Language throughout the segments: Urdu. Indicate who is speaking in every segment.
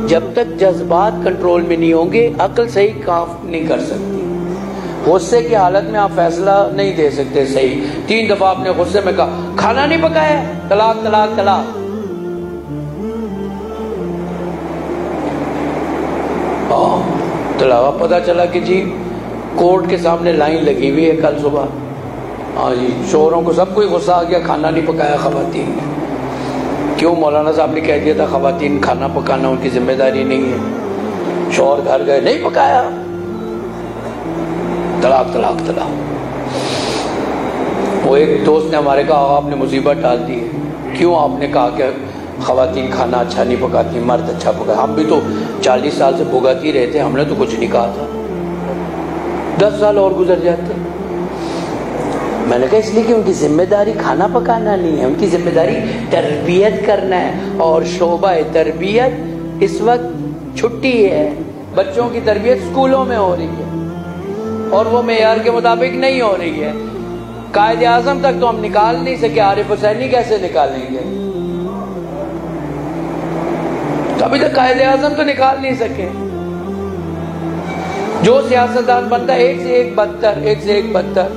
Speaker 1: جب تک جذبات کنٹرول میں نہیں ہوں گے عقل صحیح کام نہیں کر سکتی. غصے کی حالت میں آپ فیصلہ نہیں دے سکتے صحیح. 3 دفعہ آپ نے غصے میں کہا کھانا نہیں پکایا، طلاق طلاق طلاق. طلاق پتا چلا کہ جی کورٹ کے سامنے لائن لگی ہوئی ہے کل صبح. ہاں جی شوہروں کو سب کوئی غصہ آ گیا، کھانا نہیں پکایا خواتین نے. کیوں؟ مولانا صاحب نے کہہ دیا تھا خواتین کھانا پکانا ان کی ذمہ داری نہیں ہے. شوہر گھر گئے، نہیں پکایا، طلاق طلاق طلاق. وہ ایک دوست نے ہمارے کہا آپ نے مصیبت ڈال دی ہے. کیوں؟ آپ نے کہا کہ خواتین کھانا اچھا نہیں پکاتی، مرد اچھا پکاتا. ہم بھی تو 40 سال سے بھگت ہی رہتے، ہم نے تو کچھ نہیں کہا تھا. 10 سال اور گزر جاتے. میں نے کہا اس لیے کہ ان کی ذمہ داری کھانا پکانا نہیں ہے، ان کی ذمہ داری تربیت کرنا ہے. اور شعبہ تربیت اس وقت چھٹی ہے. بچوں کی تربیت اسکولوں میں ہو رہی ہے اور وہ معیار کے مطابق نہیں ہو رہی ہے. قائد اعظم تک تو ہم نکال نہیں سکے، عارف حسینی کیسے نکالیں گے؟ ابھی تک قائد اعظم تو نکال نہیں سکے. جو سیاستدان بنتا ہے ایک سے ایک بدتر، ایک سے ایک بدتر.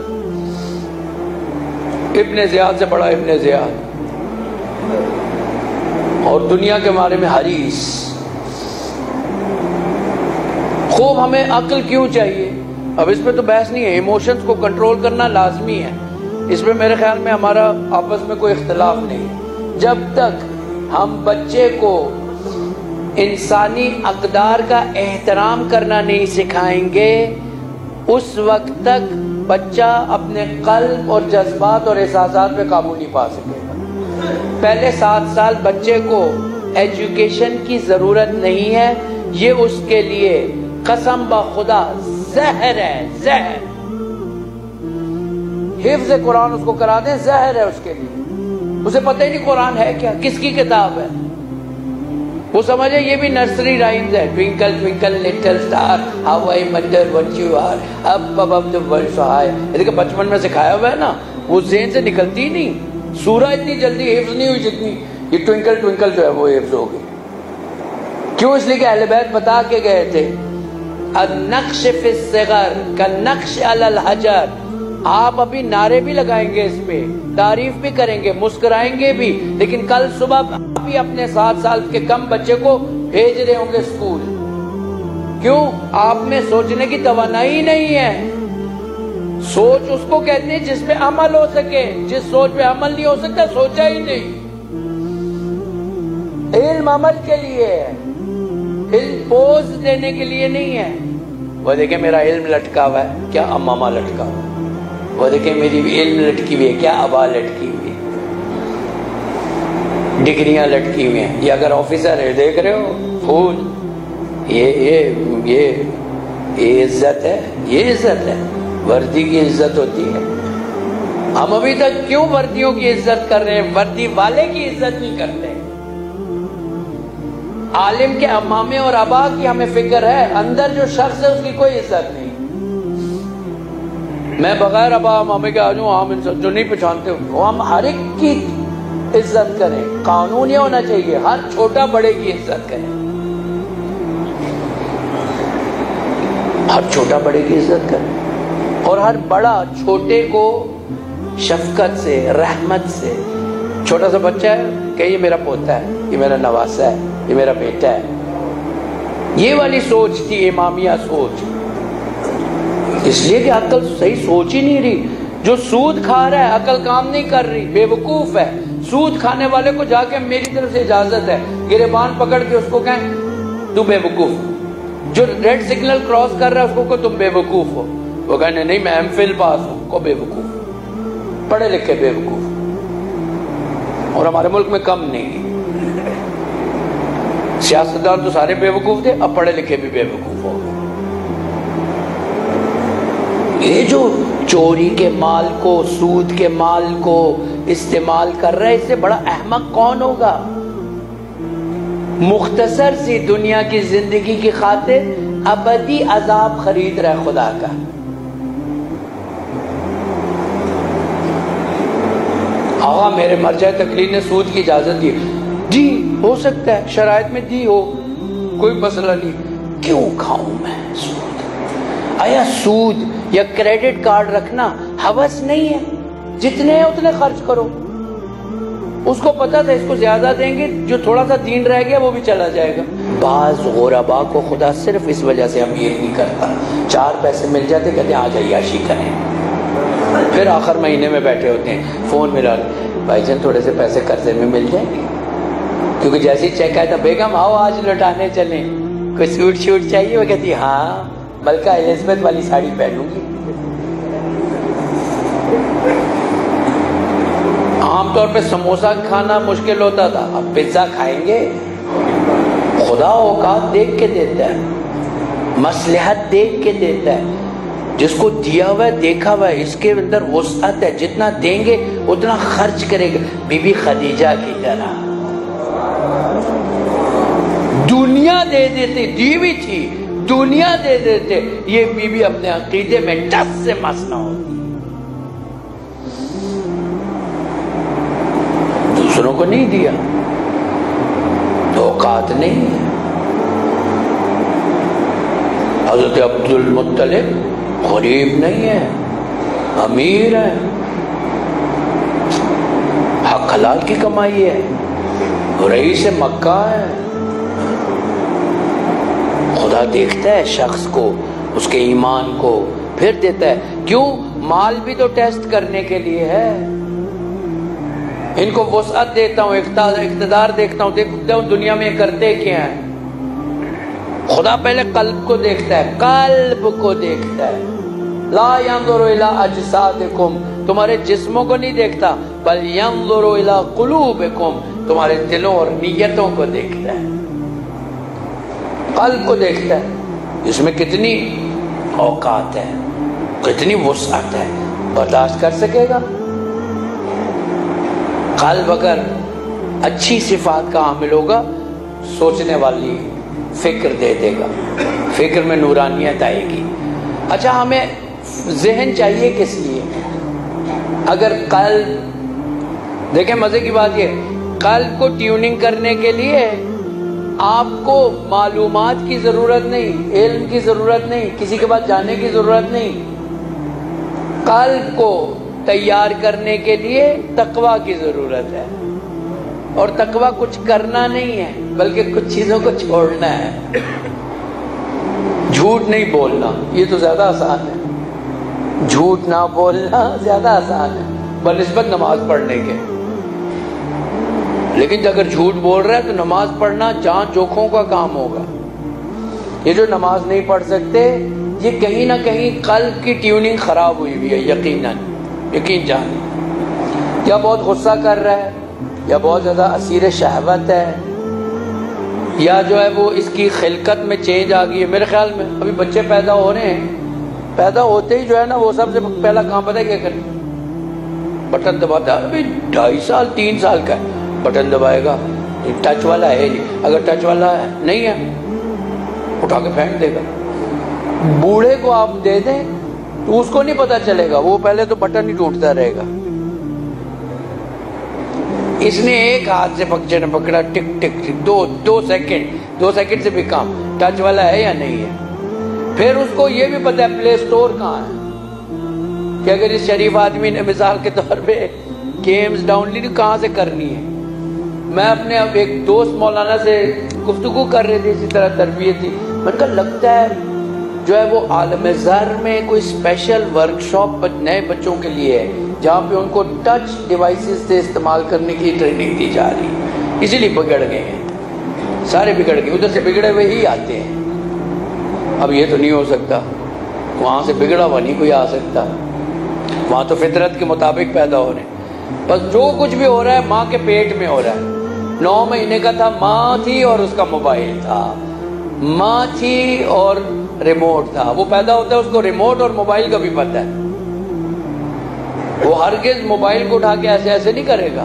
Speaker 1: ابن زیاد سے بڑا ابن زیاد، اور دنیا کے بارے میں حریص. خوب ہمیں عقل کیوں چاہیے؟ اب اس پہ تو بحث نہیں ہے. ایموشنز کو کنٹرول کرنا لازمی ہے، اس پہ میرے خیال میں ہمارا آپس میں کوئی اختلاف نہیں ہے. جب تک ہم بچے کو انسانی اقدار کا احترام کرنا نہیں سکھائیں گے اس وقت تک بچہ اپنے قلب اور جذبات اور احساسات پہ قابو نہیں پا سکے گا. پہلے 7 سال بچے کو ایجوکیشن کی ضرورت نہیں ہے، یہ اس کے لیے قسم بخدا زہر ہے. زہر. حفظ قرآن اس کو کرا دیں، زہر ہے اس کے لیے. اسے پتہ ہی نہیں قرآن ہے کیا، کس کی کتاب ہے. وہ سمجھے یہ بھی نرسری رائمز ہے. Twinkle twinkle little star how I wonder what you are up above the world so high. یہ دیکھیں بچپن میں سکھایا ہوا ہے نا، وہ ذہن سے نکلتی نہیں. سورہ اتنی جلدی حفظ نہیں ہوئی جتنی یہ ٹوینکل ٹوینکل جو ہے وہ حفظ ہو گئی. کیوں؟ اس لیے کہ اہل بیت بتا کے گئے تھے النقش فی الصغر کالنقش علی الحجر. آپ ابھی نعرے بھی لگائیں گے، اس پہ تعریف بھی کریں گے، مسکرائیں گے بھی، لیکن کل صبح آپ بھی اپنے 7 سال کے کم بچے کو بھیج رہے ہوں گے اسکول. کیوں؟ آپ میں سوچنے کی توانائی نہیں ہے. سوچ اس کو کہتے ہیں جس پہ عمل ہو سکے. جس سوچ پہ عمل نہیں ہو سکتا سوچا ہی نہیں. علم عمل کے لیے ہے، علم پوز دینے کے لیے نہیں ہے. وہ دیکھیں میرا علم لٹکا ہوا ہے، کیا امامہ لٹکا ہوا ہے. وہ دیکھیں میری علم لٹکی ہوئی ہے، کیا ابا لٹکی ہوئی ہے. ڈگریاں لٹکی ہوئی ہیں. یہ اگر آفیسر ہے دیکھ رہے ہو پھول، یہ عزت ہے، یہ عزت ہے. وردی کی عزت ہوتی ہے. ہم ابھی تک کیوں وردیوں کی عزت کر رہے ہیں، وردی والے کی عزت نہیں کرتے. عالم کے امامے اور ابا کی ہمیں فکر ہے، اندر جو شخص ہے اس کی کوئی عزت نہیں. میں بغیر ابا امامے کے آ جاؤں، ہم انسان جو نہیں پہچانتے وہ ہم ہر ایک کی عزت کریں. قانون یہ ہونا چاہیے ہر چھوٹا بڑے کی عزت کریں، ہر چھوٹا بڑے کی عزت کریں. اور ہر بڑا چھوٹے کو شفقت سے، رحمت سے. چھوٹا سا بچہ ہے کہ یہ میرا پوتا ہے، یہ میرا نواسا ہے، یہ میرا بیٹا ہے. یہ والی سوچ تھی امامیہ سوچ. اس لیے کہ عقل صحیح سوچ ہی نہیں رہی. جو سود کھا رہا ہے عقل کام نہیں کر رہی، بے وقوف ہے. سود کھانے والے کو جا کے میری طرف سے اجازت ہے گریبان پکڑ کے اس کو کہیں تو بے وقوف. جو ریڈ سگنل کراس کر رہا ہے اس کو کہ تم بے وقوف ہو. وہ کہنے نہیں میں ایم فل پاس ہوں، کو بے وقوف. پڑھے لکھے بے وقوف. اور ہمارے ملک میں کم نہیں. سیاستدان تو سارے بے وقوف تھے، اب پڑھے لکھے بھی بے وقوف ہو گئے. یہ جو چوری کے مال کو، سود کے مال کو استعمال کر رہا ہے، اس سے بڑا احمق کون ہوگا؟ مختصر سی دنیا کی زندگی کی خاطر ابدی عذاب خرید رہا ہے خدا کا. آقا میرے مرجع تقلید نے سود کی اجازت دی. جی ہو سکتا ہے شرائط میں دی ہو، کوئی مسئلہ نہیں، کیوں کھاؤں میں سود؟ آیا سود یا کریڈٹ کارڈ رکھنا ہوس نہیں ہے؟ جتنے ہیں اتنے خرچ کرو. اس کو پتا تھا اس کو زیادہ دیں گے، جو تھوڑا سا دین رہ گیا وہ بھی چلا جائے گا. بعض غربا کو خدا صرف اس وجہ سے امیر نہیں کرتا، 4 پیسے مل جاتے کہتے ہیں آج عیاشی کریں، پھر آخر مہینے میں بیٹھے ہوتے ہیں فون ملا بھائی جان تھوڑے سے پیسے قرضے میں مل جائیں گے، کیونکہ جیسے ہی چیک آیا تھا بیگم آؤ آج لوٹانے چلیں، کوئی سوٹ شوٹ چاہیے؟ وہ کہتی ہاں ملکہ الزبتھ والی ساڑی پہنوں گی. عام طور پہ سموسہ کھانا مشکل ہوتا تھا، اب پیزا کھائیں گے. خدا اوقات دیکھ کے دیتا ہے، مصلحت دیکھ کے دیتا ہے. جس کو دیا ہوا ہے دیکھا ہوا ہے، اس کے اندر وسعت ہے، جتنا دیں گے اتنا خرچ کرے گا. بی بی خدیجہ کی طرح دنیا دے دیتے، دی بھی تھی دنیا دے دیتے، یہ بی بی اپنے عقیدے میں ٹس سے مس نہ ہوتی. دوسروں کو نہیں دیا، اوقات نہیں ہے. حضرت عبد المطلب غریب نہیں ہے، امیر ہے، حق حلال کی کمائی ہے، رئیس مکہ ہے. خدا دیکھتا ہے شخص کو، اس کے ایمان کو، پھر دیتا ہے. کیوں؟ مال بھی تو ٹیسٹ کرنے کے لیے ہے. ان کو وسعت دیتا ہوں، اقتدار دیکھتا ہوں، دیکھتا ہوں دنیا میں کرتے کیا ہیں. خدا پہلے قلب کو دیکھتا ہے، قلب کو دیکھتا ہے. لا ينظر الى اجسادکم، تمہارے جسموں کو نہیں دیکھتا، بل ينظر الى قلوبکم، تمہارے دلوں اور نیتوں کو دیکھتا ہے. قلب کو دیکھتا ہے، اس میں کتنی اوقات ہے، کتنی وسعت ہے، برداشت کر سکے گا. قلب اگر اچھی صفات کا حامل ہوگا، سوچنے والی فکر دے دے گا، فکر میں نورانیت آئے گی. اچھا ہمیں ذہن چاہیے کس لیے؟ اگر قلب، دیکھیں مزے کی بات یہ، قلب کو ٹیوننگ کرنے کے لیے آپ کو معلومات کی ضرورت نہیں، علم کی ضرورت نہیں، کسی کے پاس جانے کی ضرورت نہیں. قلب کو تیار کرنے کے لیے تقویٰ کی ضرورت ہے. اور تقویٰ کچھ کرنا نہیں ہے بلکہ کچھ چیزوں کو چھوڑنا ہے. جھوٹ نہیں بولنا، یہ تو زیادہ آسان ہے. جھوٹ نہ بولنا زیادہ آسان ہے بنسبت نماز پڑھنے کے. لیکن اگر جھوٹ بول رہا ہے تو نماز پڑھنا جان جوکھوں کا کام ہوگا. یہ جو نماز نہیں پڑھ سکتے، یہ کہیں نہ کہیں قلب کی ٹیوننگ خراب ہوئی ہوئی ہے. یقیناً یقین جان، یا بہت غصہ کر رہا ہے، یا بہت زیادہ اسیر شہوت ہے، یا جو ہے وہ اس کی خلقت میں چینج آ گئی ہے. میرے خیال میں ابھی بچے پیدا ہو رہے ہیں، پیدا ہوتے ہی جو ہے نا وہ سب سے پہلا کام پتہ ہے کیا کریں؟ بٹن دباتا ہے. ابھی 2.5 سال 3 سال کا ہے، بٹن دبائے گا. ٹچ والا ہے نہیں، اگر ٹچ والا ہے نہیں ہے اٹھا کے پھینک دے گا. بوڑھے کو آپ دے دیں تو اس کو نہیں پتا چلے گا، وہ پہلے تو بٹن ہی ٹوٹتا رہے گا. اس نے ایک ہاتھ سے بچے نے پکڑا، ٹک ٹک ٹک، 2 سیکنڈ سے بھی کام، ٹچ والا ہے یا نہیں ہے. پھر اس کو یہ بھی پتا ہے پلے سٹور کہاں ہے، کہ اگر اس شریف آدمی نے مثال کے طور پہ گیمز ڈاؤن لوڈ کہاں سے کرنی ہے. میں اپنے اب ایک دوست مولانا سے گفتگو کر رہی تھی، اسی طرح تربیت تھی. میں نے کہا لگتا ہے جو ہے وہ عالم زر میں کوئی اسپیشل ورکشاپ نئے بچوں کے لیے ہے، جہاں پہ ان کو ٹچ ڈیوائسز سے استعمال کرنے کی ٹریننگ دی جا رہی ہے. اسی لیے بگڑ گئے ہیں، سارے بگڑ گئے، ادھر سے بگڑے ہوئے ہی آتے ہیں. اب یہ تو نہیں ہو سکتا، وہاں سے بگڑا ہوا نہیں کوئی آ سکتا، وہاں تو فطرت کے مطابق پیدا ہو رہے ہیں. بس جو کچھ بھی ہو رہا ہے ماں کے پیٹ میں ہو رہا ہے. 9 مہینے کا تھا، ماں تھی اور اس کا موبائل تھا، ماں تھی اور ریموٹ تھا. وہ پیدا ہوتا ہے اس کو ریموٹ اور موبائل کا بھی پتہ ہے. وہ ہرگز موبائل کو اٹھا کے ایسے ایسے نہیں کرے گا،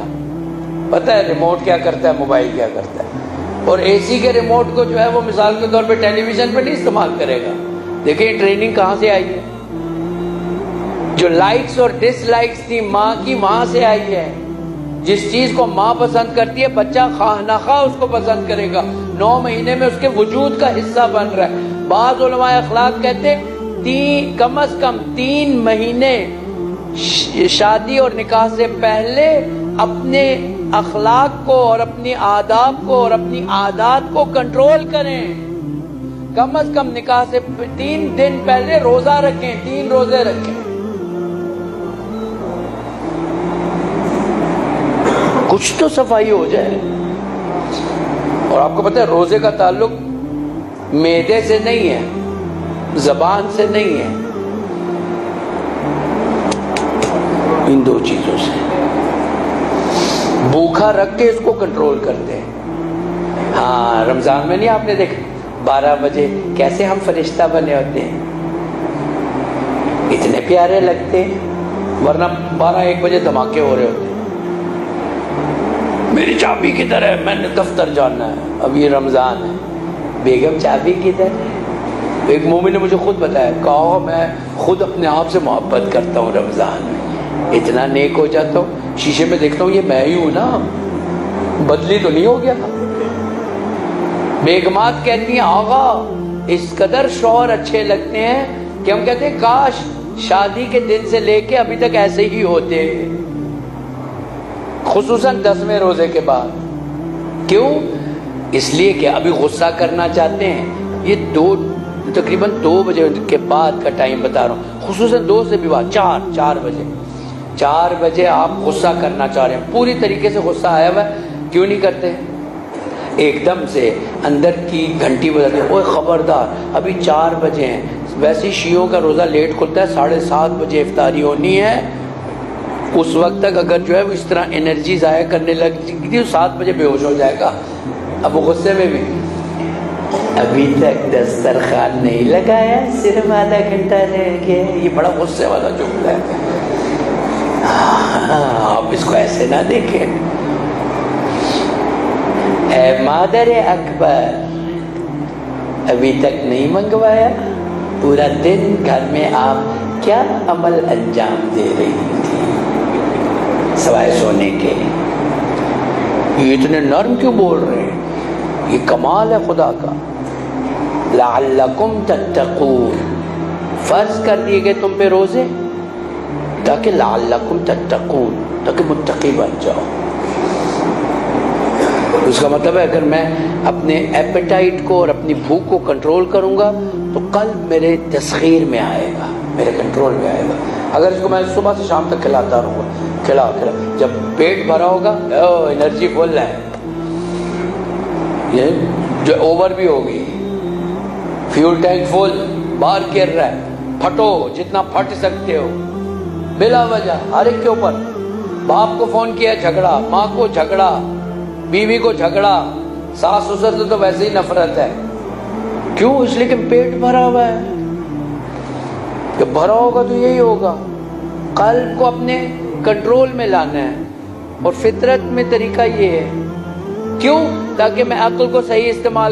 Speaker 1: پتہ ہے ریموٹ کیا کرتا ہے، موبائل کیا کرتا ہے. اور اے سی کے ریموٹ کو جو ہے وہ مثال کے طور پہ ٹیلی ویژن پہ نہیں استعمال کرے گا. دیکھیں ٹریننگ کہاں سے آئی ہے، جو لائکس اور ڈس لائکس تھی ماں کی وہاں سے آئی ہے. جس چیز کو ماں پسند کرتی ہے بچہ خواہ نہ خواہ اس کو پسند کرے گا. 9 مہینے میں اس کے وجود کا حصہ بن رہا ہے. بعض علماء اخلاق کہتے ہیں کم از کم 3 مہینے شادی اور نکاح سے پہلے اپنے اخلاق کو اور اپنی آداب کو اور اپنی عادات کو کنٹرول کریں. کم از کم نکاح سے 3 دن پہلے روزہ رکھیں, 3 روزے رکھیں. کچھ تو صفائی ہو جائے. اور آپ کو پتہ ہے روزے کا تعلق معدے سے نہیں ہے, زبان سے نہیں ہے, ان 2 چیزوں سے. بھوکا رکھ کے اس کو کنٹرول کرتے ہیں. ہاں رمضان میں نہیں آپ نے دیکھا 12 بجے کیسے ہم فرشتہ بنے ہوتے ہیں, اتنے پیارے لگتے ہیں, ورنہ 12-1 بجے دھماکے ہو رہے ہوتے ہیں. میری چابی کدھر ہے, میں نے دفتر جانا ہے, اب یہ رمضان ہے, بیگم چابی کدھر ہے. ایک مومن نے مجھے خود بتایا, کہا میں خود اپنے آپ سے محبت کرتا ہوں رمضان میں, اتنا نیک ہو جاتا ہوں, شیشے میں دیکھتا ہوں یہ میں ہی ہوں نا, بدلی تو نہیں ہو گیا. بیگمات کہتی ہیں آغا اس قدر شوہر اچھے لگتے ہیں کہ ہم کہتے ہیں کاش شادی کے دن سے لے کے ابھی تک ایسے ہی ہوتے, خصوصاً 10ویں روزے کے بعد. کیوں؟ اس لیے کہ ابھی غصہ کرنا چاہتے ہیں. یہ تقریباً 2 بجے کے بعد کا ٹائم بتا رہا ہوں, خصوصاً 2 سے بھی بعد 4 بجے آپ غصہ کرنا چاہ رہے ہیں, پوری طریقے سے غصہ آیا ہوا ہے, کیوں نہیں کرتے؟ ایک دم سے اندر کی گھنٹی بجاتی ہے, اوے خبردار ابھی 4 بجے ہیں. ویسے شیعوں کا روزہ لیٹ کھلتا ہے, 7:30 بجے افطاری ہونی ہے. اس وقت تک اگر جو ہے وہ اس طرح انرجی ضائع کرنے لگتی 7 بجے بے ہوش ہو جائے گا. اب وہ غصے میں بھی ابھی تک دسترخوان نہیں لگایا, صرف آدھا گھنٹہ رہ گیا. یہ بڑا غصے والا جملہ ہے. آپ اس کو ایسے نہ دیکھیں. اے مادر اکبر, ابھی تک نہیں منگوایا, پورا دن گھر میں آپ کیا عمل انجام دے رہی تھی سوائے سونے کے. یہ اتنے نرم کیوں بول رہے ہیں؟ یہ کمال ہے خدا کا. لعلکم تتقون, فرض کر دیے گئے تم پہ روزے تاکہ لعلکم تتقون, تاکہ متقی بن جاؤ. اس کا مطلب ہے اگر میں اپنے ایپیٹائٹ کو اور اپنی بھوک کو کنٹرول کروں گا تو قلب میرے تسخیر میں آئے گا, میرے کنٹرول میں آئے گا. اگر اس کو میں صبح سے شام تک کھلاتا رہوں گا, کھلا جب پیٹ بھرا ہوگا انرجی فل ہے, یہ جو اوور بھی ہوگی, فیول ٹینک فل, باہر گر رہا ہے, پھٹو جتنا پھٹ سکتے ہو بلا وجہ ہر ایک کے اوپر. باپ کو فون کیا جھگڑا, ماں کو جھگڑا, بیوی کو جھگڑا, ساس سسر سے تو ویسے ہی نفرت ہے. کیوں؟ اس لیے کہ پیٹ بھرا ہوا ہے. کہ بھرا ہوگا تو یہی ہوگا. قلب کو اپنے کنٹرول میں لانا ہے, اور فطرت میں طریقہ یہ ہے. کیوں؟ تاکہ میں عقل کو صحیح استعمال